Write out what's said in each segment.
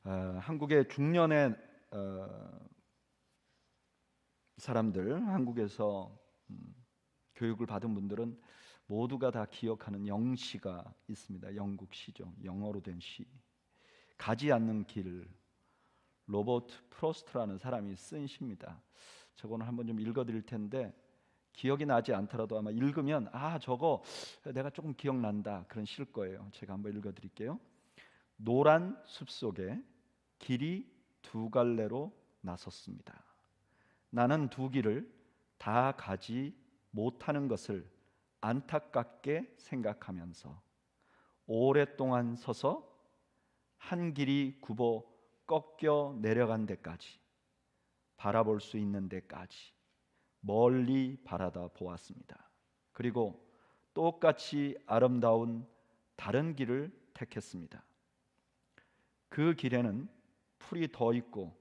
한국의 중년의 사람들, 한국에서 교육을 받은 분들은 모두가 다 기억하는 영시가 있습니다. 영국 시죠. 영어로 된 시. 가지 않는 길, 로버트 프로스트라는 사람이 쓴 시입니다. 저거는 한번 좀 읽어드릴 텐데 기억이 나지 않더라도 아마 읽으면 저거 내가 조금 기억난다 그런 시일 거예요. 제가 한번 읽어드릴게요. 노란 숲속에 길이 두 갈래로 나섰습니다. 나는 두 길을 다 가지 못하는 것을 안타깝게 생각하면서 오랫동안 서서 한 길이 굽어 꺾여 내려간 데까지, 바라볼 수 있는 데까지 멀리 바라다 보았습니다. 그리고 똑같이 아름다운 다른 길을 택했습니다. 그 길에는 풀이 더 있고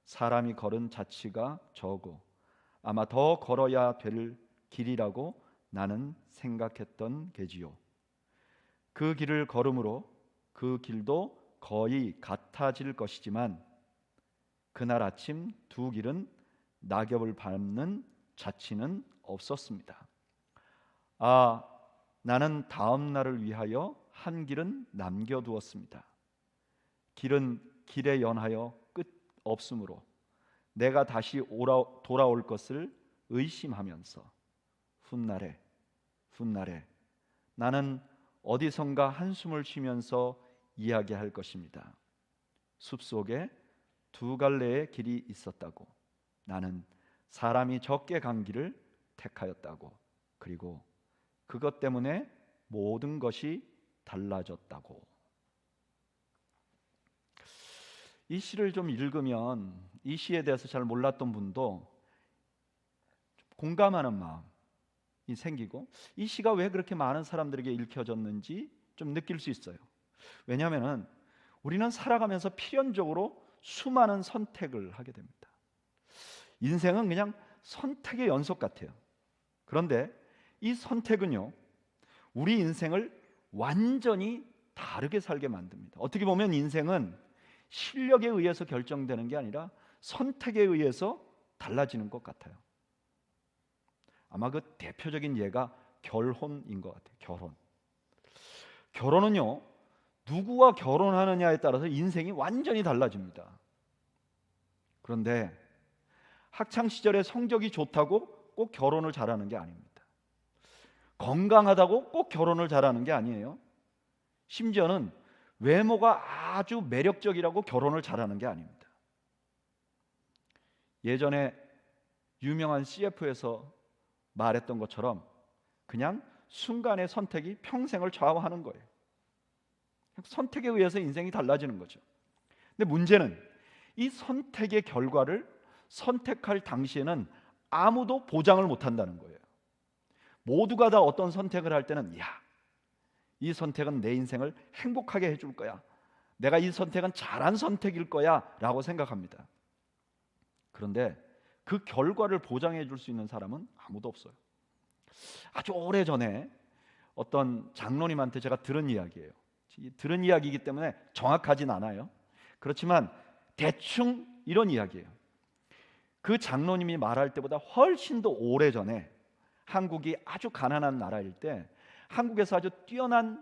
사람이 걸은 자취가 적고 아마 더 걸어야 될 길이라고 나는 생각했던 게지요. 그 길을 걸음으로 그 길도 거의 같아질 것이지만 그날 아침 두 길은 낙엽을 밟는 자취는 없었습니다. 나는 다음 날을 위하여 한 길은 남겨두었습니다. 길은 길에 연하여 끝 없으므로 내가 다시 돌아올 것을 의심하면서 훗날에 나는 어디선가 한숨을 쉬면서 이야기할 것입니다. 숲속에 두 갈래의 길이 있었다고, 나는 사람이 적게 간 길을 택하였다고, 그리고 그것 때문에 모든 것이 달라졌다고. 이 시를 좀 읽으면 이 시에 대해서 잘 몰랐던 분도 공감하는 마음이 생기고 이 시가 왜 그렇게 많은 사람들에게 읽혀졌는지 좀 느낄 수 있어요. 왜냐하면 우리는 살아가면서 필연적으로 수많은 선택을 하게 됩니다. 인생은 그냥 선택의 연속 같아요. 그런데 이 선택은요, 우리 인생을 완전히 다르게 살게 만듭니다. 어떻게 보면 인생은 실력에 의해서 결정되는 게 아니라 선택에 의해서 달라지는 것 같아요. 아마 그 대표적인 예가 결혼인 것 같아요. 결혼은요, 누구와 결혼하느냐에 따라서 인생이 완전히 달라집니다. 그런데 학창 시절에 성적이 좋다고 꼭 결혼을 잘하는 게 아닙니다. 건강하다고 꼭 결혼을 잘하는 게 아니에요. 심지어는 외모가 아주 매력적이라고 결혼을 잘하는 게 아닙니다. 예전에 유명한 CF에서 말했던 것처럼 그냥 순간의 선택이 평생을 좌우하는 거예요. 선택에 의해서 인생이 달라지는 거죠. 근데 문제는 이 선택의 결과를 선택할 당시에는 아무도 보장을 못한다는 거예요. 모두가 다 어떤 선택을 할 때는 이 선택은 내 인생을 행복하게 해줄 거야, 내가 이 선택은 잘한 선택일 거야 라고 생각합니다. 그런데 그 결과를 보장해 줄 수 있는 사람은 아무도 없어요. 아주 오래전에 어떤 장로님한테 제가 들은 이야기예요. 들은 이야기이기 때문에 정확하진 않아요. 그렇지만 대충 이런 이야기예요. 그 장로님이 말할 때보다 훨씬 더 오래전에 한국이 아주 가난한 나라일 때 한국에서 아주 뛰어난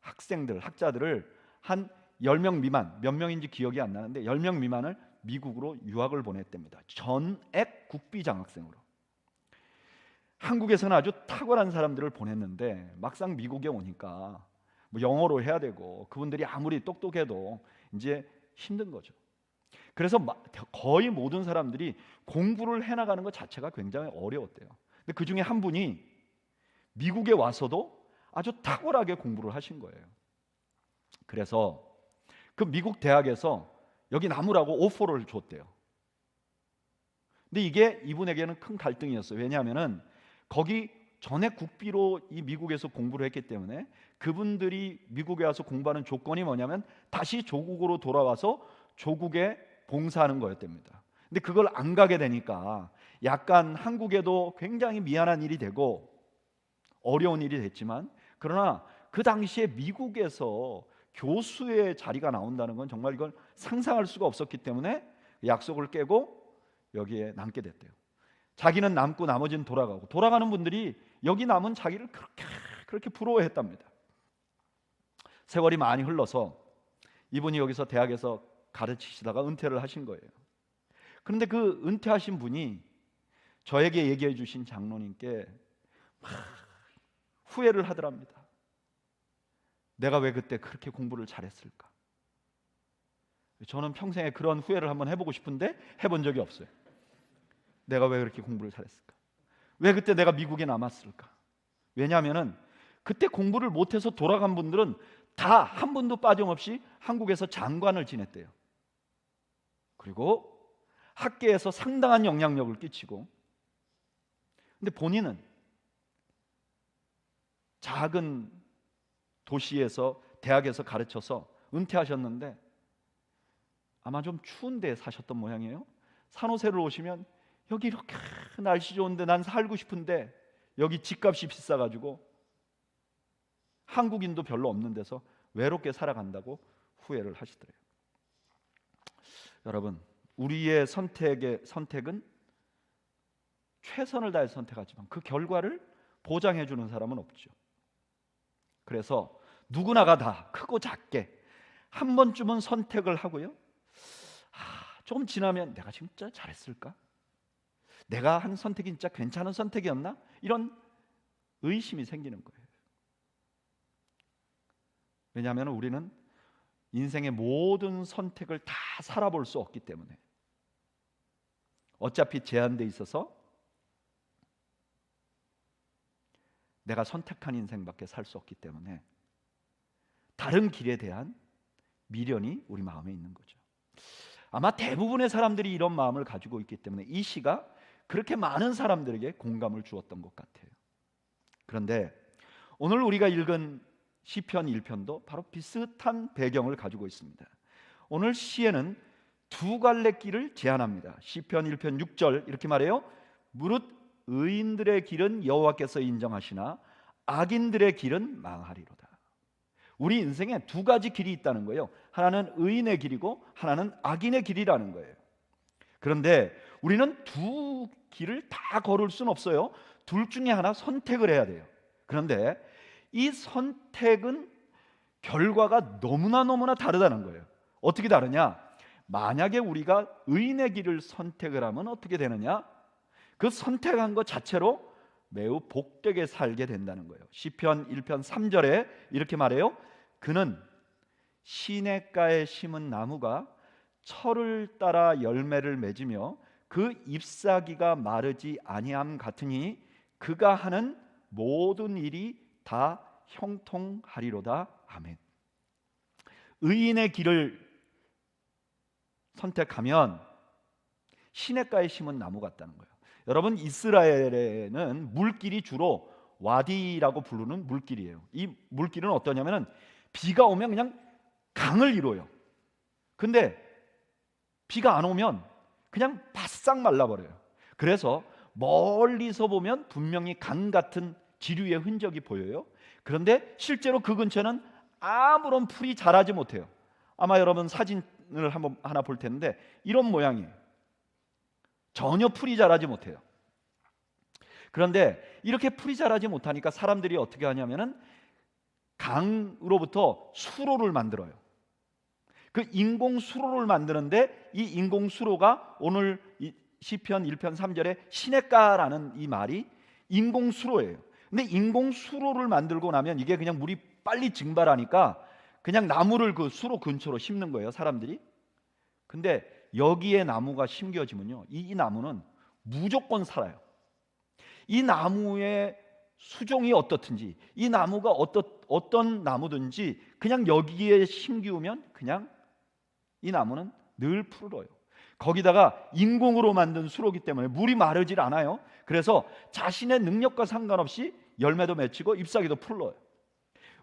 학자들을 한 10명 미만, 몇 명인지 기억이 안 나는데 10명 미만을 미국으로 유학을 보냈답니다. 전액 국비 장학생으로. 한국에서는 아주 탁월한 사람들을 보냈는데 막상 미국에 오니까 영어로 해야 되고 그분들이 아무리 똑똑해도 이제 힘든 거죠. 그래서 거의 모든 사람들이 공부를 해나가는 것 자체가 굉장히 어려웠대요. 근데 그 중에 한 분이 미국에 와서도 아주 탁월하게 공부를 하신 거예요. 그래서 그 미국 대학에서 여기 남으라고 오퍼를 줬대요. 근데 이게 이분에게는 큰 갈등이었어요. 왜냐하면은 거기 전액 국비로 이 미국에서 공부를 했기 때문에 그분들이 미국에 와서 공부하는 조건이 뭐냐면 다시 조국으로 돌아와서 조국에 봉사하는 거였답니다. 근데 그걸 안 가게 되니까 약간 한국에도 굉장히 미안한 일이 되고 어려운 일이 됐지만, 그러나 그 당시에 미국에서 교수의 자리가 나온다는 건 정말 이걸 상상할 수가 없었기 때문에 약속을 깨고 여기에 남게 됐대요. 자기는 남고 나머지는 돌아가고, 돌아가는 분들이 여기 남은 자기를 그렇게 부러워했답니다. 세월이 많이 흘러서 이분이 여기서 대학에서 가르치시다가 은퇴를 하신 거예요. 그런데 그 은퇴하신 분이 저에게 얘기해 주신 장로님께 막 후회를 하더랍니다. 내가 왜 그때 그렇게 공부를 잘했을까? 저는 평생에 그런 후회를 한번 해보고 싶은데 해본 적이 없어요. 내가 왜 그렇게 공부를 잘했을까? 왜 그때 내가 미국에 남았을까? 왜냐하면 그때 공부를 못해서 돌아간 분들은 다 한 분도 빠짐없이 한국에서 장관을 지냈대요. 그리고 학계에서 상당한 영향력을 끼치고, 근데 본인은 작은 도시에서 대학에서 가르쳐서 은퇴하셨는데 아마 좀 추운 데 사셨던 모양이에요. 산호세를 오시면 여기 이렇게 날씨 좋은데 난 살고 싶은데 여기 집값이 비싸가지고 한국인도 별로 없는 데서 외롭게 살아간다고 후회를 하시더래요. 여러분, 우리의 선택은 최선을 다해 선택하지만 그 결과를 보장해 주는 사람은 없죠. 그래서 누구나가 다 크고 작게 한 번쯤은 선택을 하고요, 조금 지나면 내가 진짜 잘했을까? 내가 한 선택이 진짜 괜찮은 선택이었나? 이런 의심이 생기는 거예요. 왜냐하면 우리는 인생의 모든 선택을 다 살아볼 수 없기 때문에, 어차피 제한돼 있어서 내가 선택한 인생밖에 살 수 없기 때문에 다른 길에 대한 미련이 우리 마음에 있는 거죠. 아마 대부분의 사람들이 이런 마음을 가지고 있기 때문에 이 시가 그렇게 많은 사람들에게 공감을 주었던 것 같아요. 그런데 오늘 우리가 읽은 시편 1편도 바로 비슷한 배경을 가지고 있습니다. 오늘 시에는 두 갈래 길을 제안합니다. 시편 1편 6절 이렇게 말해요. 무릇 의인들의 길은 여호와께서 인정하시나 악인들의 길은 망하리로다. 우리 인생에 두 가지 길이 있다는 거예요. 하나는 의인의 길이고 하나는 악인의 길이라는 거예요. 그런데 우리는 두 길을 다 걸을 수는 없어요. 둘 중에 하나 선택을 해야 돼요. 그런데 이 선택은 결과가 너무나 다르다는 거예요. 어떻게 다르냐? 만약에 우리가 의인의 길을 선택을 하면 어떻게 되느냐? 그 선택한 것 자체로 매우 복되게 살게 된다는 거예요. 시편 1편 3절에 이렇게 말해요. 그는 시냇가에 심은 나무가 철을 따라 열매를 맺으며 그 잎사귀가 마르지 아니함 같으니 그가 하는 모든 일이 다 형통하리로다. 아멘. 의인의 길을 선택하면 시냇가에 심은 나무 같다는 거예요. 여러분, 이스라엘에는 물길이 주로 와디라고 부르는 물길이에요. 이 물길은 어떠냐면 비가 오면 그냥 강을 이뤄요. 근데 비가 안 오면 그냥 바싹 말라버려요. 그래서 멀리서 보면 분명히 강 같은 지류의 흔적이 보여요. 그런데 실제로 그 근처는 아무런 풀이 자라지 못해요. 아마 여러분 사진을 하나 볼 텐데 이런 모양이에요. 전혀 풀이 자라지 못해요. 그런데 이렇게 풀이 자라지 못하니까 사람들이 어떻게 하냐면은 강으로부터 수로를 만들어요. 그 인공 수로를 만드는데 이 인공 수로가 오늘 시편 1편 3절에 시냇가라는 이 말이 인공 수로예요. 근데 인공 수로를 만들고 나면 이게 그냥 물이 빨리 증발하니까 그냥 나무를 그 수로 근처로 심는 거예요, 사람들이. 근데 여기에 나무가 심겨지면요, 이 나무는 무조건 살아요. 이 나무의 수종이 어떻든지, 이 나무가 어떤 나무든지 그냥 여기에 심기우면 그냥 이 나무는 늘 푸르러요. 거기다가 인공으로 만든 수로기 때문에 물이 마르질 않아요. 그래서 자신의 능력과 상관없이 열매도 맺히고 잎사귀도 풀러요.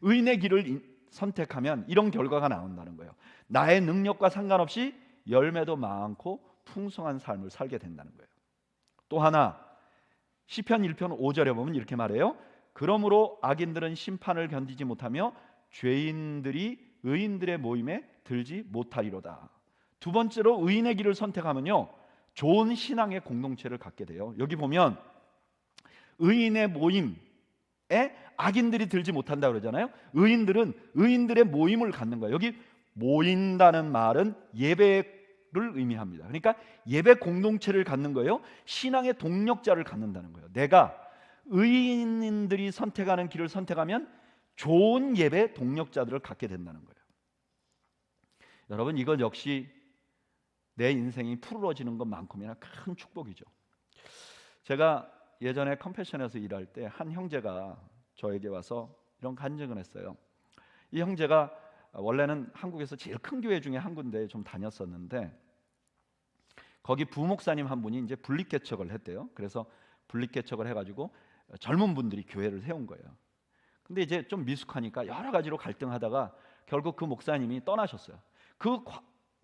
의인의 길을 선택하면 이런 결과가 나온다는 거예요. 나의 능력과 상관없이 열매도 많고 풍성한 삶을 살게 된다는 거예요. 또 하나, 시편 1편 5절에 보면 이렇게 말해요. 그러므로 악인들은 심판을 견디지 못하며 죄인들이 의인들의 모임에 들지 못하리로다. 두 번째로 의인의 길을 선택하면요, 좋은 신앙의 공동체를 갖게 돼요. 여기 보면 의인의 모임에 악인들이 들지 못한다 그러잖아요. 의인들은 의인들의 모임을 갖는 거예요. 여기 모인다는 말은 예배를 의미합니다. 그러니까 예배 공동체를 갖는 거예요. 신앙의 동력자를 갖는다는 거예요. 내가 의인들이 선택하는 길을 선택하면 좋은 예배 동력자들을 갖게 된다는 거예요. 여러분, 이것 역시 내 인생이 푸르러지는 것만큼이나 큰 축복이죠. 제가 예전에 컴패션에서 일할 때 한 형제가 저에게 와서 이런 간증을 했어요. 이 형제가 원래는 한국에서 제일 큰 교회 중에 한 군데 좀 다녔었는데, 거기 부목사님 한 분이 이제 분립개척을 했대요. 그래서 분립개척을 해가지고 젊은 분들이 교회를 세운 거예요. 근데 이제 좀 미숙하니까 여러 가지로 갈등하다가 결국 그 목사님이 떠나셨어요. 그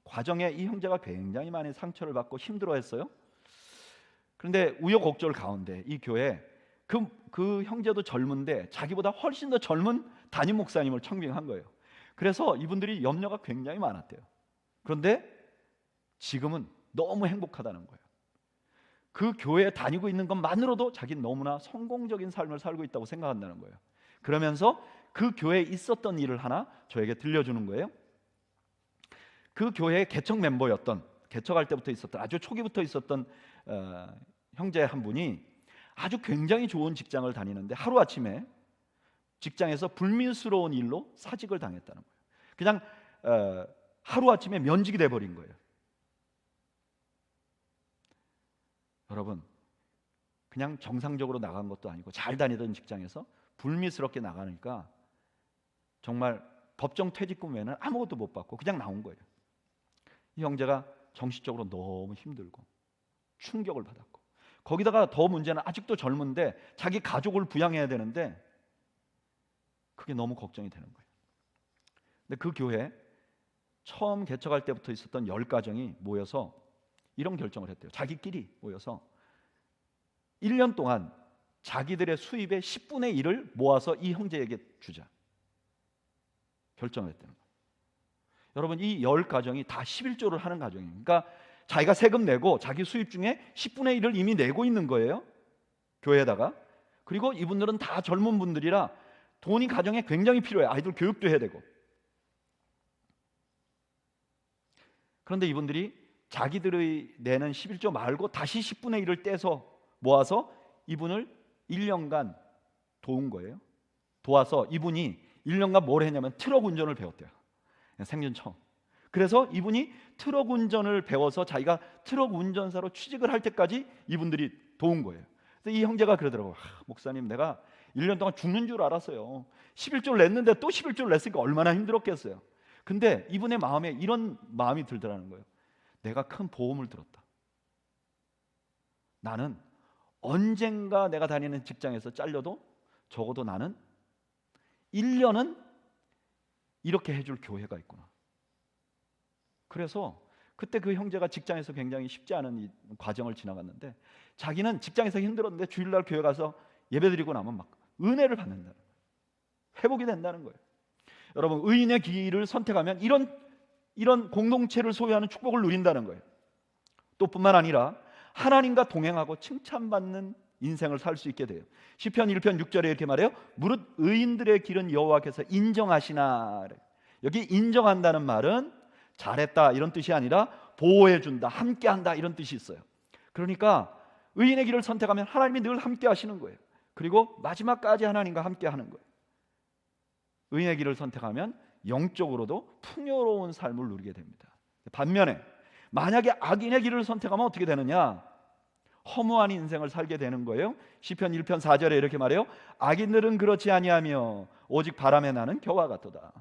과정에 이 형제가 굉장히 많이 상처를 받고 힘들어했어요. 그런데 우여곡절 가운데 이 교회 그 형제도 젊은데 자기보다 훨씬 더 젊은 담임 목사님을 청빙한 거예요. 그래서 이분들이 염려가 굉장히 많았대요. 그런데 지금은 너무 행복하다는 거예요. 그 교회에 다니고 있는 것만으로도 자기는 너무나 성공적인 삶을 살고 있다고 생각한다는 거예요. 그러면서 그 교회에 있었던 일을 하나 저에게 들려주는 거예요. 그 교회의 개척 멤버였던, 개척할 때부터 있었던, 아주 초기부터 있었던 형제 한 분이 아주 굉장히 좋은 직장을 다니는데 하루아침에 직장에서 불미스러운 일로 사직을 당했다는 거예요. 그냥 하루아침에 면직이 돼버린 거예요. 여러분, 그냥 정상적으로 나간 것도 아니고 잘 다니던 직장에서 불미스럽게 나가니까 정말 법정 퇴직금 외에는 아무것도 못 받고 그냥 나온 거예요. 이 형제가 정신적으로 너무 힘들고 충격을 받았고, 거기다가 더 문제는 아직도 젊은데 자기 가족을 부양해야 되는데 그게 너무 걱정이 되는 거예요. 근데 그 교회 처음 개척할 때부터 있었던 10가정이 모여서 이런 결정을 했대요. 자기끼리 모여서 1년 동안 자기들의 수입의 10분의 1을 모아서 이 형제에게 주자 결정을 했다는 거예요. 여러분, 이 10가정이 다 11조를 하는 가정이에요. 그러니까 자기가 세금 내고 자기 수입 중에 10분의 1을 이미 내고 있는 거예요, 교회에다가. 그리고 이분들은 다 젊은 분들이라 돈이 가정에 굉장히 필요해요. 아이들 교육도 해야 되고. 그런데 이분들이 자기들이 내는 11조 말고 다시 10분의 1을 떼서 모아서 이분을 1년간 도운 거예요. 도와서 이분이 1년간 뭘 했냐면 트럭 운전을 배웠대요. 생전 처음. 그래서 이분이 트럭 운전을 배워서 자기가 트럭 운전사로 취직을 할 때까지 이분들이 도운 거예요. 그래서 이 형제가 그러더라고요. 목사님, 내가 1년 동안 죽는 줄 알았어요. 11조를 냈는데 또 11조를 냈으니까 얼마나 힘들었겠어요. 근데 이분의 마음에 이런 마음이 들더라는 거예요. 내가 큰 보험을 들었다. 나는 언젠가 내가 다니는 직장에서 잘려도 적어도 나는 1년은 이렇게 해줄 교회가 있구나. 그래서 그때 그 형제가 직장에서 굉장히 쉽지 않은 이 과정을 지나갔는데, 자기는 직장에서 힘들었는데 주일날 교회 가서 예배드리고 나면 막 은혜를 받는다는 거예요. 회복이 된다는 거예요. 여러분, 의인의 길을 선택하면 이런 공동체를 소유하는 축복을 누린다는 거예요. 또 뿐만 아니라 하나님과 동행하고 칭찬받는 인생을 살 수 있게 돼요. 시편 1편 6절에 이렇게 말해요. 무릇 의인들의 길은 여호와께서 인정하시나. 여기 인정한다는 말은 잘했다 이런 뜻이 아니라 보호해준다, 함께한다 이런 뜻이 있어요. 그러니까 의인의 길을 선택하면 하나님이 늘 함께 하시는 거예요. 그리고 마지막까지 하나님과 함께 하는 거예요. 의인의 길을 선택하면 영적으로도 풍요로운 삶을 누리게 됩니다. 반면에 만약에 악인의 길을 선택하면 어떻게 되느냐? 허무한 인생을 살게 되는 거예요. 시편 1편 4절에 이렇게 말해요. 악인들은 그렇지 아니하며 오직 바람에 나는 겨와 같도다.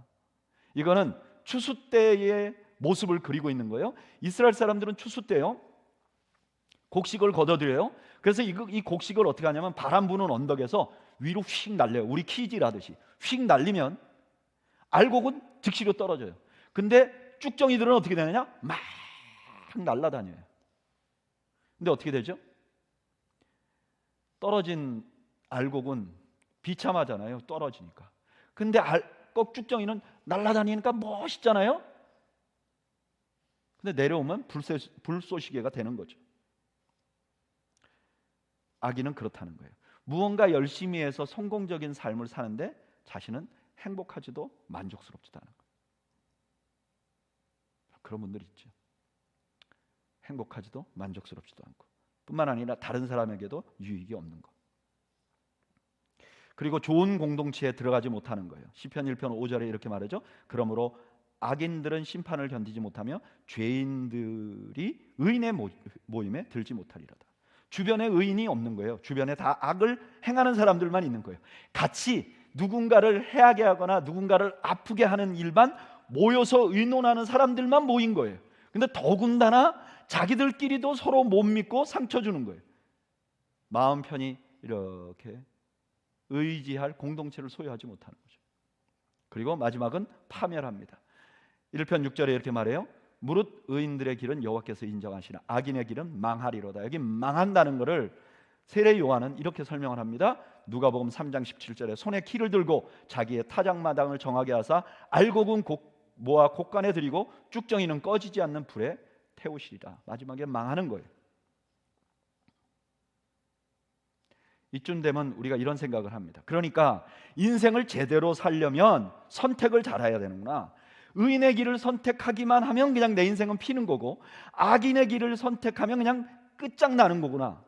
이거는 추수 때의 모습을 그리고 있는 거예요. 이스라엘 사람들은 추수 때요 곡식을 걷어들여요. 그래서 이 곡식을 어떻게 하냐면 바람 부는 언덕에서 위로 휙 날려요. 우리 키질 하듯이 휙 날리면 알곡은 즉시로 떨어져요. 근데 쭉정이들은 어떻게 되느냐? 막 날아다녀요. 근데 어떻게 되죠? 떨어진 알곡은 비참하잖아요, 떨어지니까. 근데 꼭쭉정이는 날아다니니까 멋있잖아요. 근데 내려오면 불쏘시개가 되는 거죠. 악인은 그렇다는 거예요. 무언가 열심히 해서 성공적인 삶을 사는데 자신은 행복하지도 만족스럽지도 않은 거예요. 그런 분들 있죠. 행복하지도 만족스럽지도 않고, 뿐만 아니라 다른 사람에게도 유익이 없는 것. 그리고 좋은 공동체에 들어가지 못하는 거예요. 시편 1편 5절에 이렇게 말하죠. 그러므로 악인들은 심판을 견디지 못하며 죄인들이 의인의 모임에 들지 못하리로다. 주변에 의인이 없는 거예요. 주변에 다 악을 행하는 사람들만 있는 거예요. 같이 누군가를 해하게 하거나 누군가를 아프게 하는 일만 모여서 의논하는 사람들만 모인 거예요. 근데 더군다나 자기들끼리도 서로 못 믿고 상처 주는 거예요. 마음 편히 이렇게 의지할 공동체를 소유하지 못하는 거죠. 그리고 마지막은 파멸합니다. 1편 6절에 이렇게 말해요. 무릇 의인들의 길은 여호와께서 인정하시나 악인의 길은 망하리로다. 여기 망한다는 것을 세례 요한은 이렇게 설명을 합니다. 누가복음 3장 17절에 손에 키를 들고 자기의 타작마당을 정하게 하사 알곡은 모아 곡간에 들이고 쭉정이는 꺼지지 않는 불에 태우시리라. 마지막에 망하는 거예요. 이쯤 되면 우리가 이런 생각을 합니다. 그러니까 인생을 제대로 살려면 선택을 잘해야 되는구나. 의인의 길을 선택하기만 하면 그냥 내 인생은 피는 거고, 악인의 길을 선택하면 그냥 끝장나는 거구나.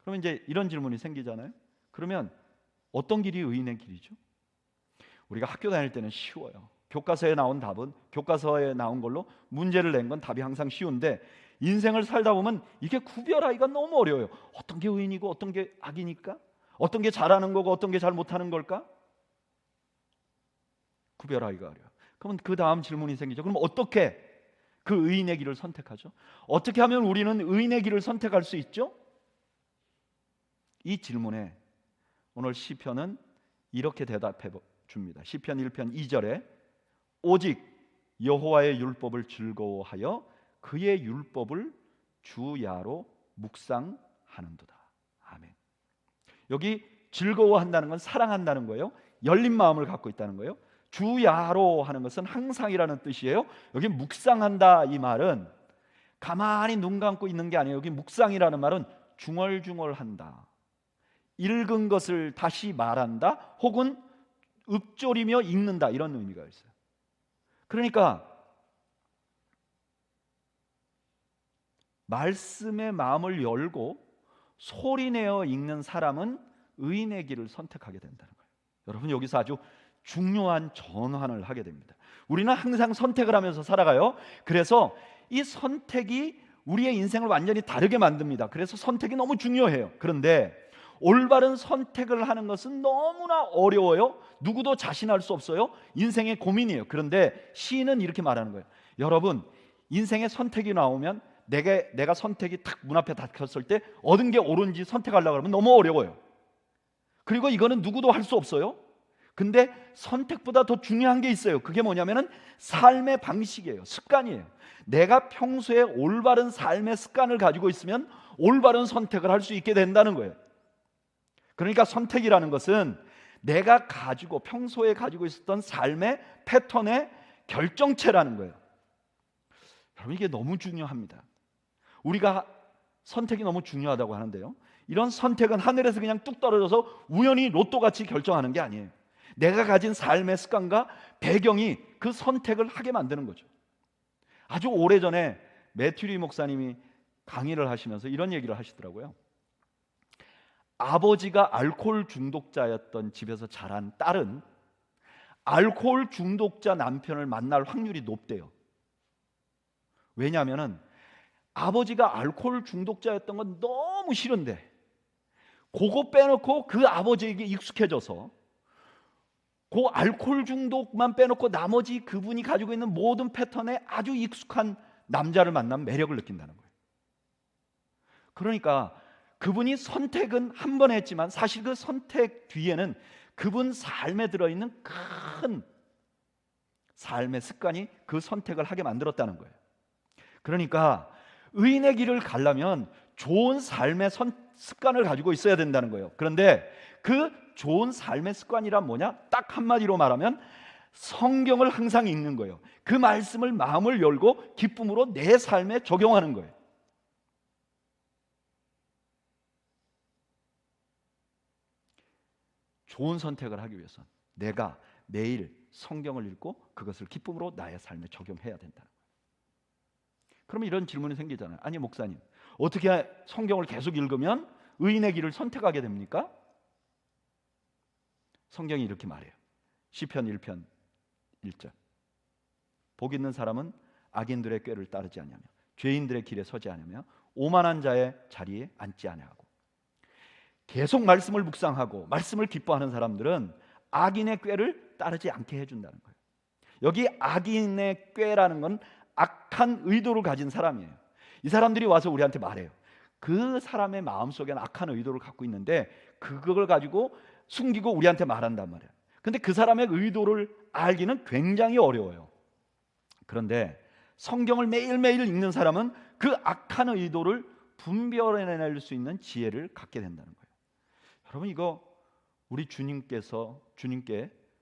그러면 이제 이런 질문이 생기잖아요. 그러면 어떤 길이 의인의 길이죠? 우리가 학교 다닐 때는 쉬워요. 교과서에 나온 답은, 교과서에 나온 걸로 문제를 낸 건 답이 항상 쉬운데, 인생을 살다 보면 이게 구별하기가 너무 어려워요. 어떤 게 의인이고 어떤 게 악이니까? 어떤 게 잘하는 거고 어떤 게 잘 못하는 걸까? 구별하기가 어려워요. 그러면 그 다음 질문이 생기죠. 그럼 어떻게 그 의인의 길을 선택하죠? 어떻게 하면 우리는 의인의 길을 선택할 수 있죠? 이 질문에 오늘 시편은 이렇게 대답해 줍니다. 시편 1편 2절에 오직 여호와의 율법을 즐거워하여 그의 율법을 주야로 묵상하는도다. 아멘. 여기 즐거워한다는 건 사랑한다는 거예요. 열린 마음을 갖고 있다는 거예요. 주야로 하는 것은 항상이라는 뜻이에요. 여기 묵상한다 이 말은 가만히 눈 감고 있는 게 아니에요. 여기 묵상이라는 말은 중얼중얼한다. 읽은 것을 다시 말한다 혹은 읊조리며 읽는다 이런 의미가 있어요. 그러니까 말씀의 마음을 열고 소리내어 읽는 사람은 의인의 길을 선택하게 된다는 거예요. 여러분 여기서 아주 중요한 전환을 하게 됩니다. 우리는 항상 선택을 하면서 살아가요. 그래서 이 선택이 우리의 인생을 완전히 다르게 만듭니다. 그래서 선택이 너무 중요해요. 그런데 올바른 선택을 하는 것은 너무나 어려워요. 누구도 자신할 수 없어요. 인생의 고민이에요. 그런데 시인은 이렇게 말하는 거예요. 여러분 인생의 선택이 나오면 내가 선택이 탁 문 앞에 닥쳤을 때 얻은 게 옳은지 선택하려고 하면 너무 어려워요. 그리고 이거는 누구도 할 수 없어요. 근데 선택보다 더 중요한 게 있어요. 그게 뭐냐면은 삶의 방식이에요. 습관이에요. 내가 평소에 올바른 삶의 습관을 가지고 있으면 올바른 선택을 할 수 있게 된다는 거예요. 그러니까 선택이라는 것은 내가 평소에 가지고 있었던 삶의 패턴의 결정체라는 거예요. 여러분 이게 너무 중요합니다. 우리가 선택이 너무 중요하다고 하는데요, 이런 선택은 하늘에서 그냥 뚝 떨어져서 우연히 로또같이 결정하는 게 아니에요. 내가 가진 삶의 습관과 배경이 그 선택을 하게 만드는 거죠. 아주 오래전에 매튜리 목사님이 강의를 하시면서 이런 얘기를 하시더라고요. 아버지가 알코올 중독자였던 집에서 자란 딸은 알코올 중독자 남편을 만날 확률이 높대요. 왜냐하면 아버지가 알코올 중독자였던 건 너무 싫은데 그거 빼놓고 그 아버지에게 익숙해져서 그 알코올 중독만 빼놓고 나머지 그분이 가지고 있는 모든 패턴에 아주 익숙한 남자를 만나면 매력을 느낀다는 거예요. 그러니까 그분이 선택은 한 번 했지만 사실 그 선택 뒤에는 그분 삶에 들어있는 큰 삶의 습관이 그 선택을 하게 만들었다는 거예요. 그러니까 의인의 길을 가려면 좋은 삶의 습관을 가지고 있어야 된다는 거예요. 그런데 그 좋은 삶의 습관이란 뭐냐? 딱 한마디로 말하면 성경을 항상 읽는 거예요. 그 말씀을 마음을 열고 기쁨으로 내 삶에 적용하는 거예요. 좋은 선택을 하기 위해서는 내가 매일 성경을 읽고 그것을 기쁨으로 나의 삶에 적용해야 된다는 거예요. 그러면 이런 질문이 생기잖아요. 아니 목사님, 어떻게 성경을 계속 읽으면 의인의 길을 선택하게 됩니까? 성경이 이렇게 말해요. 시편 1편 1절. 복 있는 사람은 악인들의 꾀를 따르지 아니하며 죄인들의 길에 서지 아니하며 오만한 자의 자리에 앉지 아니하고. 계속 말씀을 묵상하고 말씀을 기뻐하는 사람들은 악인의 꾀를 따르지 않게 해준다는 거예요. 여기 악인의 꾀라는 건 악한 의도를 가진 사람이에요. 이 사람들이 와서 우리한테 말해요. 그 사람의 마음속에는 악한 의도를 갖고 있는데 그걸 가지고 숨기고 우리한테 말한단 말이에요. 근데 그 사람의 의도를 알기는 굉장히 어려워요. 그런데 성경을 매일매일 읽는 사람은 그 악한 의도를 분별해낼 수 있는 지혜를 갖게 된다는 거예요. 여러분, 이거 우리 주님께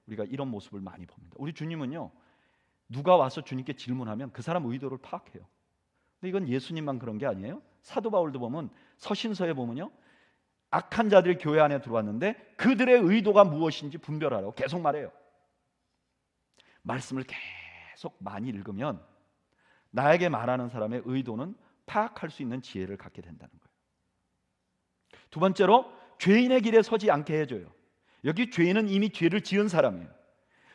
우리가 이런 모습을 많이 봅니다. 우리 주님은요, 누가 와서 주님께 질문하면 그 사람 의도를 파악해요. 근데 이건 예수님만 그런 게 아니에요. 사도 바울도 보면 서신서에 보면요, 악한 자들이 교회 안에 들어왔는데 그들의 의도가 무엇인지 분별하라고 계속 말해요. 말씀을 계속 많이 읽으면 나에게 말하는 사람의 의도는 파악할 수 있는 지혜를 갖게 된다는 거예요. 두 번째로, 죄인의 길에 서지 않게 해줘요. 여기 죄인은 이미 죄를 지은 사람이에요.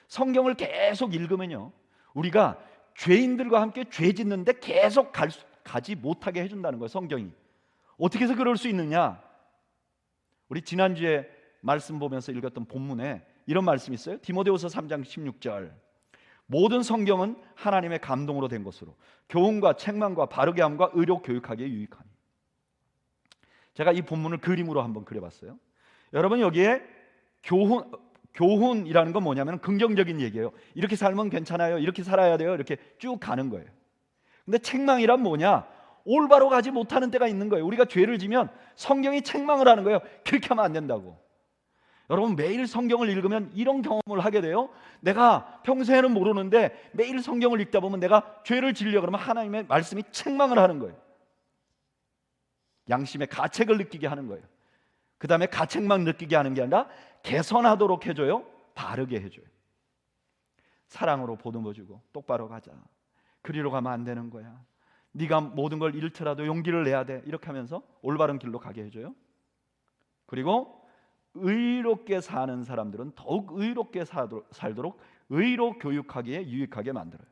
성경을 계속 읽으면요, 우리가 죄인들과 함께 죄 짓는데 계속 가지 못하게 해준다는 거예요. 성경이 어떻게 해서 그럴 수 있느냐? 우리 지난주에 말씀 보면서 읽었던 본문에 이런 말씀이 있어요. 디모데후서 3장 16절. 모든 성경은 하나님의 감동으로 된 것으로 교훈과 책망과 바르게 함과 의로 교육하기에 유익하니. 제가 이 본문을 그림으로 한번 그려봤어요. 여러분, 여기에 교훈이라는 건 뭐냐면 긍정적인 얘기예요. 이렇게 살면 괜찮아요, 이렇게 살아야 돼요, 이렇게 쭉 가는 거예요. 근데 책망이란 뭐냐? 올바로 가지 못하는 때가 있는 거예요. 우리가 죄를 지면 성경이 책망을 하는 거예요. 그렇게 하면 안 된다고. 여러분, 매일 성경을 읽으면 이런 경험을 하게 돼요. 내가 평소에는 모르는데 매일 성경을 읽다 보면 내가 죄를 지으려고 그러면 하나님의 말씀이 책망을 하는 거예요. 양심의 가책을 느끼게 하는 거예요. 그 다음에 가책만 느끼게 하는 게 아니라 개선하도록 해줘요. 바르게 해줘요. 사랑으로 보듬어주고 똑바로 가자, 그리로 가면 안 되는 거야, 네가 모든 걸 잃더라도 용기를 내야 돼, 이렇게 하면서 올바른 길로 가게 해줘요. 그리고 의롭게 사는 사람들은 더욱 의롭게 살도록 의로 교육하기에 유익하게 만들어요.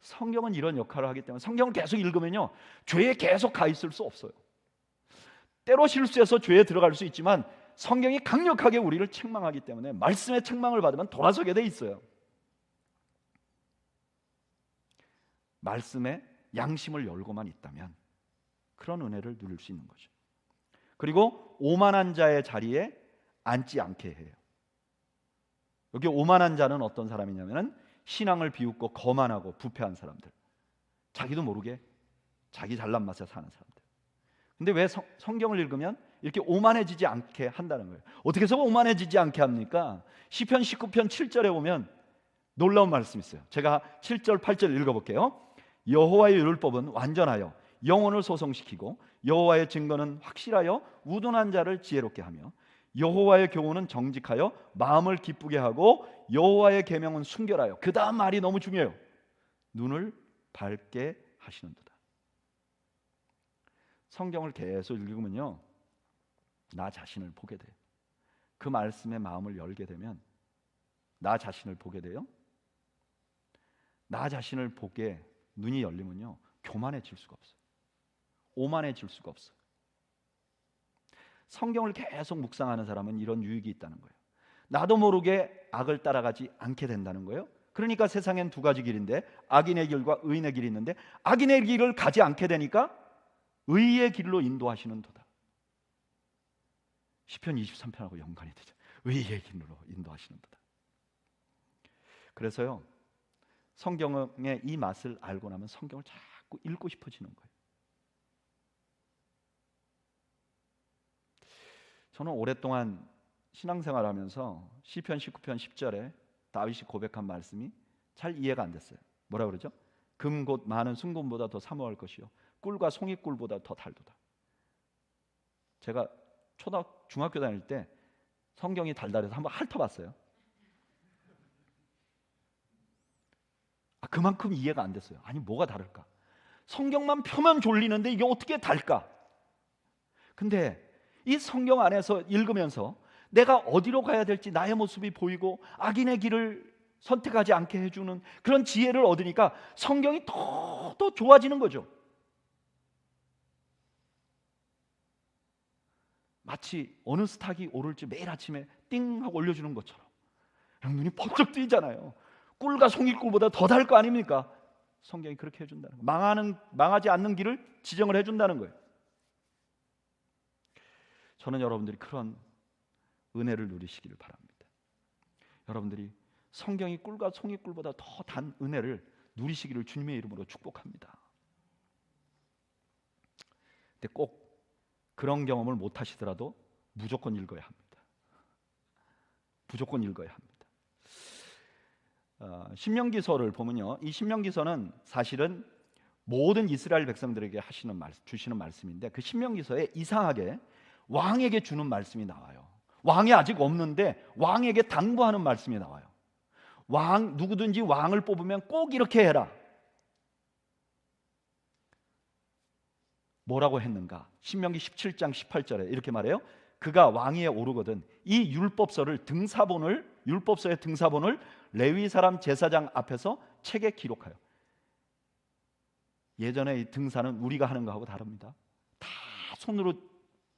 성경은 이런 역할을 하기 때문에 성경을 계속 읽으면요, 죄에 계속 가 있을 수 없어요. 때로 실수해서 죄에 들어갈 수 있지만 성경이 강력하게 우리를 책망하기 때문에 말씀의 책망을 받으면 돌아서게 돼 있어요. 말씀에 양심을 열고만 있다면 그런 은혜를 누릴 수 있는 거죠. 그리고 오만한 자의 자리에 앉지 않게 해요. 여기 오만한 자는 어떤 사람이냐면 신앙을 비웃고 거만하고 부패한 사람들, 자기도 모르게 자기 잘난 맛에 사는 사람들. 근데 왜 성경을 읽으면 이렇게 오만해지지 않게 한다는 거예요. 어떻게 해서 오만해지지 않게 합니까? 시편 19편 7절에 보면 놀라운 말씀이 있어요. 제가 7절 8절 읽어볼게요. 여호와의 율법은 완전하여 영혼을 소성시키고 여호와의 증거는 확실하여 우둔한 자를 지혜롭게 하며 여호와의 교훈은 정직하여 마음을 기쁘게 하고 여호와의 계명은 순결하여, 그 다음 말이 너무 중요해요. 눈을 밝게 하시는도다. 성경을 계속 읽으면요, 나 자신을 보게 돼요. 그 말씀에 마음을 열게 되면 나 자신을 보게 돼요. 나 자신을 보게 눈이 열리면요, 교만해질 수가 없어요. 오만해질 수가 없어요. 성경을 계속 묵상하는 사람은 이런 유익이 있다는 거예요. 나도 모르게 악을 따라가지 않게 된다는 거예요. 그러니까 세상엔 두 가지 길인데 악인의 길과 의인의 길이 있는데 악인의 길을 가지 않게 되니까 의의 길로 인도하시는 도다. 시편 23편하고 연관이 되죠. 의의 길로 인도하시는 도다. 그래서요, 성경의 이 맛을 알고 나면 성경을 자꾸 읽고 싶어지는 거예요. 저는 오랫동안 신앙생활하면서 시편 19편 10절에 다윗이 고백한 말씀이 잘 이해가 안 됐어요. 뭐라 그러죠? 금 곧 많은 순금보다 더 사모할 것이요 꿀과 송이꿀보다 더 달도다. 제가 중학교 다닐 때 성경이 달달해서 한번 핥아봤어요. 그만큼 이해가 안 됐어요. 아니 뭐가 다를까? 성경만 펴면 졸리는데 이게 어떻게 달까? 근데 이 성경 안에서 읽으면서 내가 어디로 가야 될지 나의 모습이 보이고 악인의 길을 선택하지 않게 해주는 그런 지혜를 얻으니까 성경이 더 좋아지는 거죠. 마치 어느 스탁이 오를지 매일 아침에 띵 하고 올려주는 것처럼 눈이 번쩍 뜨이잖아요. 꿀과 송이꿀보다 더 달 거 아닙니까? 성경이 그렇게 해준다는 거예요. 망하지 않는 길을 지정을 해준다는 거예요. 저는 여러분들이 그런 은혜를 누리시기를 바랍니다. 여러분들이 성경이 꿀과 송이꿀보다 더 단 은혜를 누리시기를 주님의 이름으로 축복합니다. 근데 꼭 그런 경험을 못 하시더라도 무조건 읽어야 합니다. 무조건 읽어야 합니다. 신명기서를 보면요, 이 신명기서는 사실은 모든 이스라엘 백성들에게 주시는 말씀인데 그 신명기서에 이상하게 왕에게 주는 말씀이 나와요. 왕이 아직 없는데 왕에게 당부하는 말씀이 나와요. 누구든지 왕을 뽑으면 꼭 이렇게 해라. 뭐라고 했는가? 신명기 17장 18절에 이렇게 말해요. 그가 왕위에 오르거든 이 율법서의 등사본을 레위 사람 제사장 앞에서 책에 기록하여. 예전에 이 등사는 우리가 하는 거하고 다릅니다. 다 손으로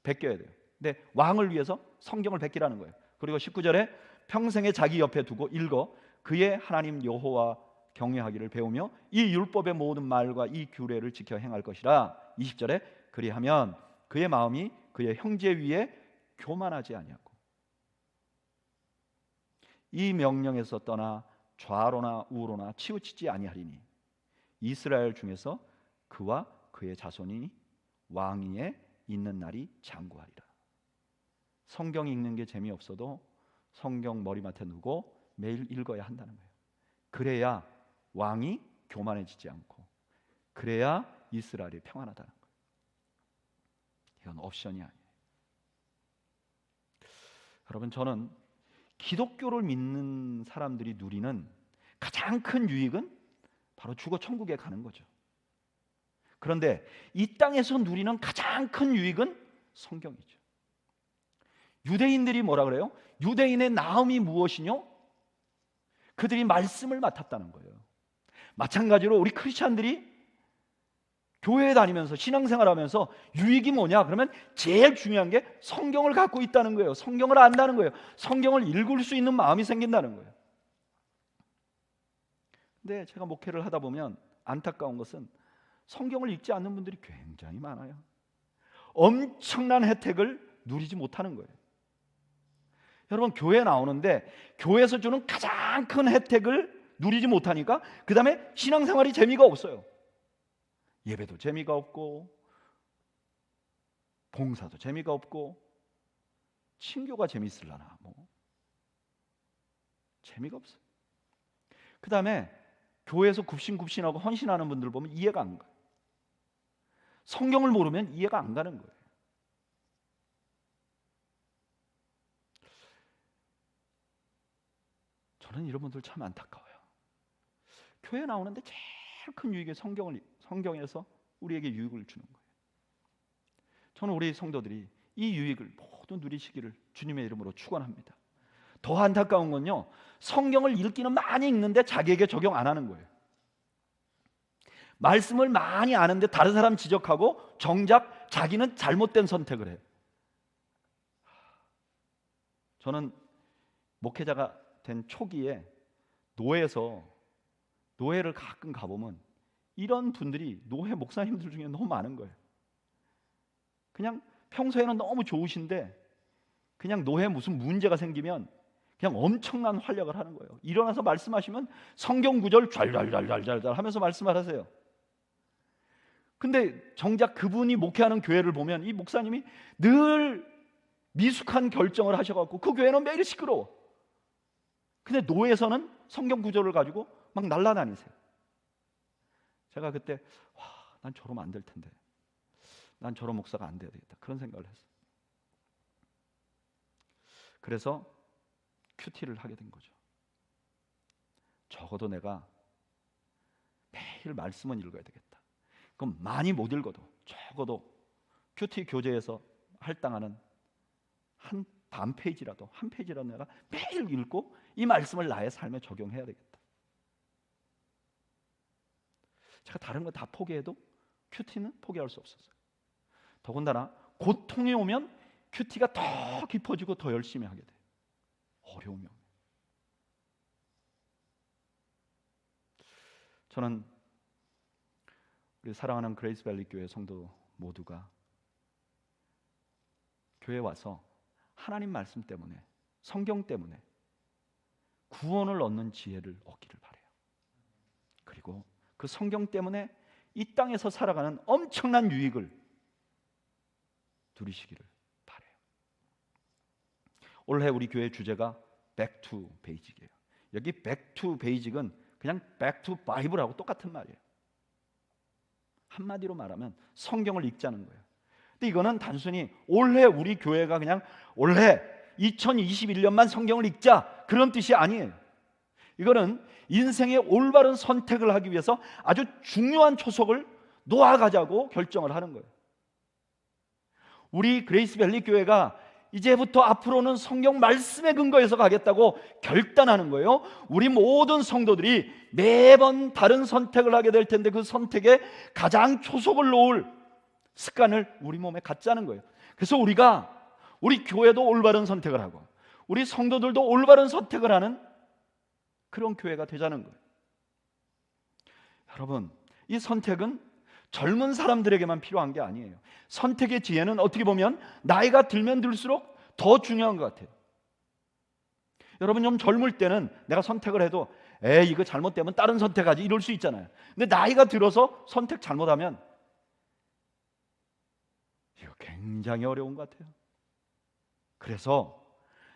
베껴야 돼요. 근데 왕을 위해서 성경을 베끼라는 거예요. 그리고 19절에 평생에 자기 옆에 두고 읽어 그의 하나님 여호와 경외하기를 배우며 이 율법의 모든 말과 이 규례를 지켜 행할 것이라. 20절에 그리하면 그의 마음이 그의 형제 위에 교만하지 아니하고 이 명령에서 떠나 좌로나 우로나 치우치지 아니하리니 이스라엘 중에서 그와 그의 자손이 왕위에 있는 날이 장구하리라. 성경 읽는 게 재미없어도 성경 머리맡에 두고 매일 읽어야 한다는 거예요. 그래야 왕이 교만해지지 않고 그래야 이스라엘이 평안하다는 거예요. 이건 옵션이 아니에요. 여러분, 저는 기독교를 믿는 사람들이 누리는 가장 큰 유익은 바로 죽어 천국에 가는 거죠. 그런데 이 땅에서 누리는 가장 큰 유익은 성경이죠. 유대인들이 뭐라 그래요? 유대인의 나음이 무엇이뇨? 그들이 말씀을 맡았다는 거예요. 마찬가지로 우리 크리스찬들이 교회에 다니면서 신앙생활하면서 유익이 뭐냐? 그러면 제일 중요한 게 성경을 갖고 있다는 거예요. 성경을 안다는 거예요. 성경을 읽을 수 있는 마음이 생긴다는 거예요. 근데 제가 목회를 하다 보면 안타까운 것은 성경을 읽지 않는 분들이 굉장히 많아요. 엄청난 혜택을 누리지 못하는 거예요. 여러분, 교회 나오는데 교회에서 주는 가장 큰 혜택을 누리지 못하니까 그 다음에 신앙생활이 재미가 없어요. 예배도 재미가 없고 봉사도 재미가 없고 친교가 재미있으려나 재미가 없어요. 그 다음에 교회에서 굽신굽신하고 헌신하는 분들 보면 이해가 안 가요. 성경을 모르면 이해가 안 가는 거예요. 저는 이런 분들 참 안타까워요. 교회 나오는데 제일 큰 유익이 성경에서 우리에게 유익을 주는 거예요. 저는 우리 성도들이 이 유익을 모두 누리시기를 주님의 이름으로 축원합니다. 더 안타까운 건요, 성경을 읽기는 많이 읽는데 자기에게 적용 안 하는 거예요. 말씀을 많이 아는데 다른 사람 지적하고 정작 자기는 잘못된 선택을 해요. 저는 목회자가 된 초기에 노회를 가끔 가보면 이런 분들이 노회 목사님들 중에 너무 많은 거예요. 그냥 평소에는 너무 좋으신데 그냥 노회에 무슨 문제가 생기면 그냥 엄청난 활약을 하는 거예요. 일어나서 말씀하시면 성경 구절 잘 하면서 말씀을 하세요. 근데 정작 그분이 목회하는 교회를 보면 이 목사님이 늘 미숙한 결정을 하셔갖고 그 교회는 매일 시끄러워. 근데 노예에서는 성경 구절을 가지고 막 날아다니세요. 제가 그때 난 저러면 안 될 텐데, 난 저런 목사가 안 돼야 되겠다, 그런 생각을 했어요. 그래서 큐티를 하게 된 거죠. 적어도 내가 매일 말씀은 읽어야 되겠다. 그럼 많이 못 읽어도 적어도 큐티 교재에서 할당하는 한 반 페이지라도, 한 페이지라도 내가 매일 읽고 이 말씀을 나의 삶에 적용해야 되겠다. 제가 다른 거 다 포기해도 큐티는 포기할 수 없었어요. 더군다나 고통이 오면 큐티가 더 깊어지고 더 열심히 하게 돼요. 어려움이 오면. 저는 우리 사랑하는 그레이스밸리 교회 성도 모두가 교회에 와서 하나님 말씀 때문에, 성경 때문에 구원을 얻는 지혜를 얻기를 바라요. 그리고 그 성경 때문에 이 땅에서 살아가는 엄청난 유익을 누리시기를 바라요. 올해 우리 교회 주제가 Back to Basic이에요. 여기 Back to Basic은 그냥 Back to Bible하고 똑같은 말이에요. 한마디로 말하면 성경을 읽자는 거예요. 근데 이거는 단순히 올해 우리 교회가 그냥 올해 2021년만 성경을 읽자, 그런 뜻이 아니에요. 이거는 인생의 올바른 선택을 하기 위해서 아주 중요한 초석을 놓아가자고 결정을 하는 거예요. 우리 그레이스밸리 교회가 이제부터 앞으로는 성경 말씀에 근거해서 가겠다고 결단하는 거예요. 우리 모든 성도들이 매번 다른 선택을 하게 될 텐데 그 선택에 가장 초석을 놓을 습관을 우리 몸에 갖자는 거예요. 그래서 우리 교회도 올바른 선택을 하고 우리 성도들도 올바른 선택을 하는 그런 교회가 되자는 거예요. 여러분, 이 선택은 젊은 사람들에게만 필요한 게 아니에요. 선택의 지혜는 어떻게 보면 나이가 들면 들수록 더 중요한 것 같아요. 여러분, 좀 젊을 때는 내가 선택을 해도 이거 잘못되면 다른 선택하지, 이럴 수 있잖아요. 근데 나이가 들어서 선택 잘못하면 이거 굉장히 어려운 것 같아요. 그래서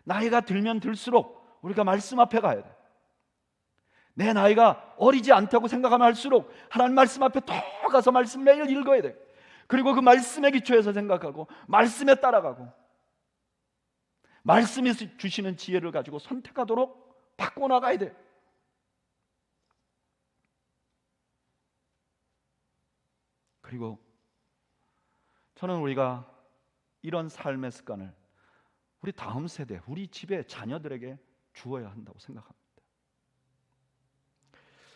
나이가 들면 들수록 우리가 말씀 앞에 가야 돼요. 내 나이가 어리지 않다고 생각하면 할수록 하나님 말씀 앞에 더 가서 말씀 매일 읽어야 돼요. 그리고 그 말씀에 기초해서 생각하고 말씀에 따라가고 말씀이 주시는 지혜를 가지고 선택하도록 바꿔나가야 돼요. 그리고 저는 우리가 이런 삶의 습관을 우리 다음 세대, 우리 집의 자녀들에게 주어야 한다고 생각합니다.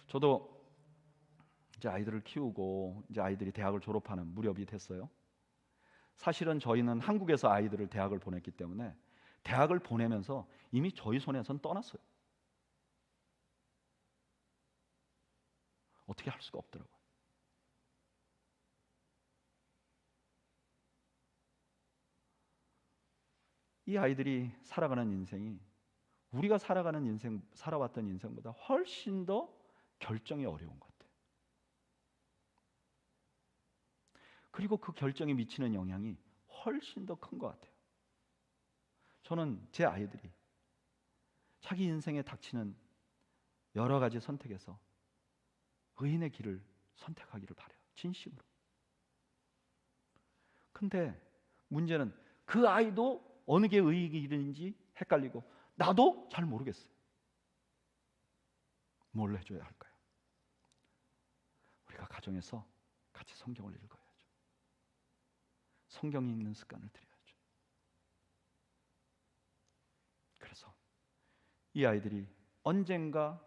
저도 이제 아이들을 키우고 이제 아이들이 대학을 졸업하는 무렵이 됐어요. 사실은 저희는 한국에서 아이들을 대학을 보냈기 때문에 대학을 보내면서 이미 저희 손에선 떠났어요. 어떻게 할 수가 없더라고요. 이 아이들이 살아가는 인생이 우리가 살아가는 인생, 살아왔던 인생보다 훨씬 더 결정이 어려운 것 같아요. 그리고 그 결정에 미치는 영향이 훨씬 더 큰 것 같아요. 저는 제 아이들이 자기 인생에 닥치는 여러 가지 선택에서 의인의 길을 선택하기를 바라요. 진심으로. 근데 문제는 그 아이도 어느 게 의의 길인지 헷갈리고 나도 잘 모르겠어요. 뭘 해줘야 할까요? 우리가 가정에서 같이 성경을 읽어야죠. 성경 읽는 습관을 들여야죠. 그래서 이 아이들이 언젠가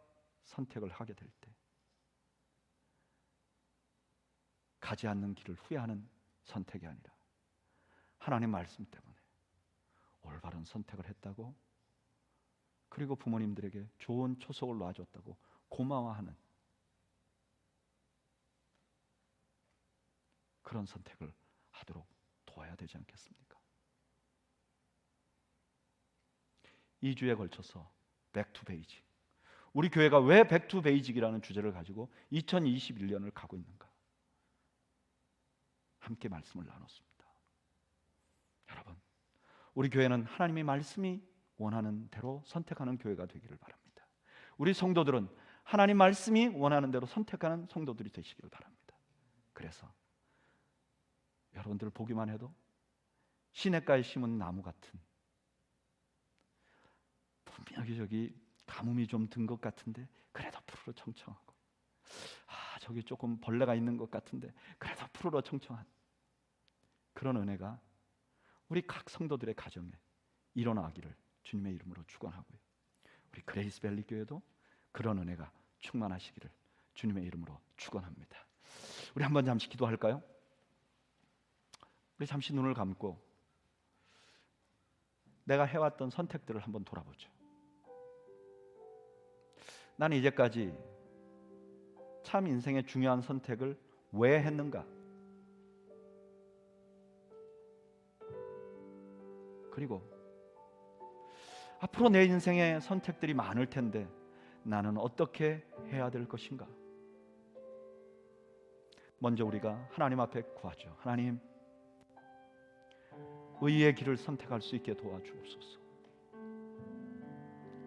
선택을 하게 될 때 가지 않는 길을 후회하는 선택이 아니라 하나님 말씀 때문에 올바른 선택을 했다고, 그리고 부모님들에게 좋은 초석을 놔줬다고 고마워하는 그런 선택을 하도록 도와야 되지 않겠습니까? 2주에 걸쳐서 Back to Basic, 우리 교회가 왜 Back to Basic이라는 주제를 가지고 2021년을 가고 있는가, 함께 말씀을 나눴습니다. 여러분, 우리 교회는 하나님의 말씀이 원하는 대로 선택하는 교회가 되기를 바랍니다. 우리 성도들은 하나님 말씀이 원하는 대로 선택하는 성도들이 되시길 바랍니다. 그래서 여러분들 보기만 해도 시냇가에 심은 나무 같은, 분명히 저기 가뭄이 좀 든 것 같은데 그래도 푸르르 청청하고, 저기 조금 벌레가 있는 것 같은데 그래도 푸르르 청청한 그런 은혜가 우리 각 성도들의 가정에 일어나기를 주님의 이름으로 축원하고요. 우리 그레이스밸리 교회도 그런 은혜가 충만하시기를 주님의 이름으로 축원합니다. 우리 한번 잠시 기도할까요? 우리 잠시 눈을 감고 내가 해왔던 선택들을 한번 돌아보죠. 나는 이제까지 참 인생의 중요한 선택을 왜 했는가? 그리고 앞으로 내 인생의 선택들이 많을 텐데 나는 어떻게 해야 될 것인가? 먼저 우리가 하나님 앞에 구하죠. 하나님, 의의 길을 선택할 수 있게 도와주옵소서.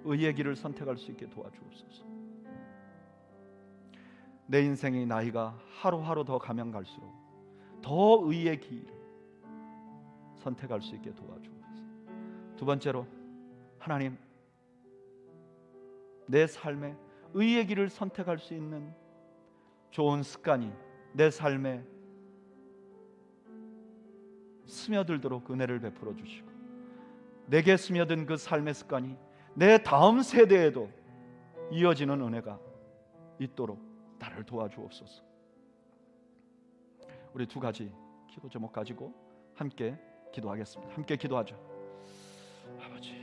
의의 길을 선택할 수 있게 도와주옵소서. 내 인생의 나이가 하루하루 더 가면 갈수록 더 의의 길을 선택할 수 있게 도와주옵소서. 두 번째로, 하나님, 내 삶에 의의 길을 선택할 수 있는 좋은 습관이 내 삶에 스며들도록 은혜를 베풀어 주시고, 내게 스며든 그 삶의 습관이 내 다음 세대에도 이어지는 은혜가 있도록 나를 도와주옵소서. 우리 두 가지 기도 제목 가지고 함께 기도하겠습니다. 함께 기도하죠. 아버지,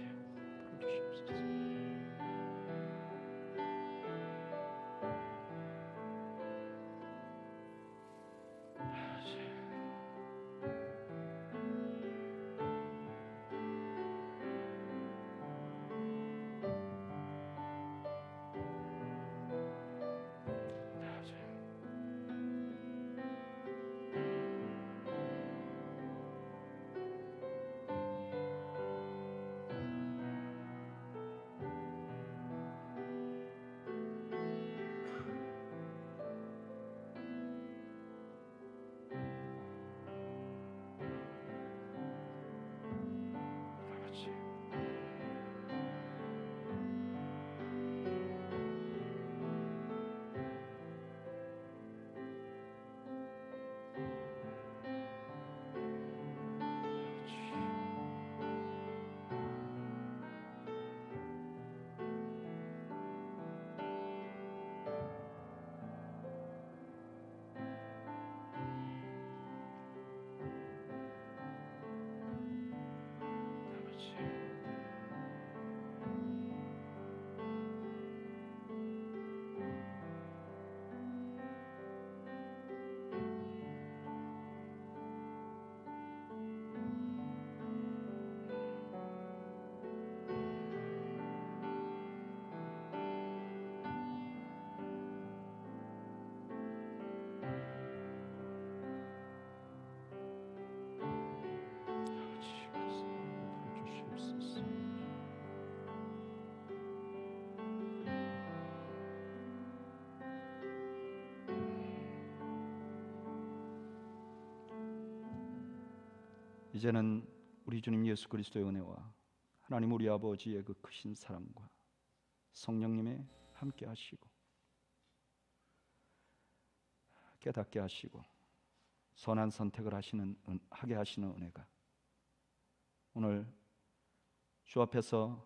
불러주시옵소서. 이제는 우리 주님 예수 그리스도의 은혜와 하나님 우리 아버지의 그 크신 사랑과 성령님의 함께 하시고 깨닫게 하시고 선한 선택을 하게 하시는 은혜가 오늘 주 앞에서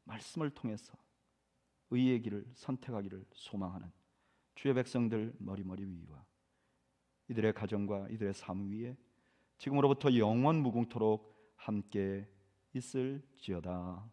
말씀을 통해서 의의 길을 선택하기를 소망하는 주의 백성들 머리머리 위와 이들의 가정과 이들의 삶 위에 지금으로부터 영원 무궁토록 함께 있을지어다.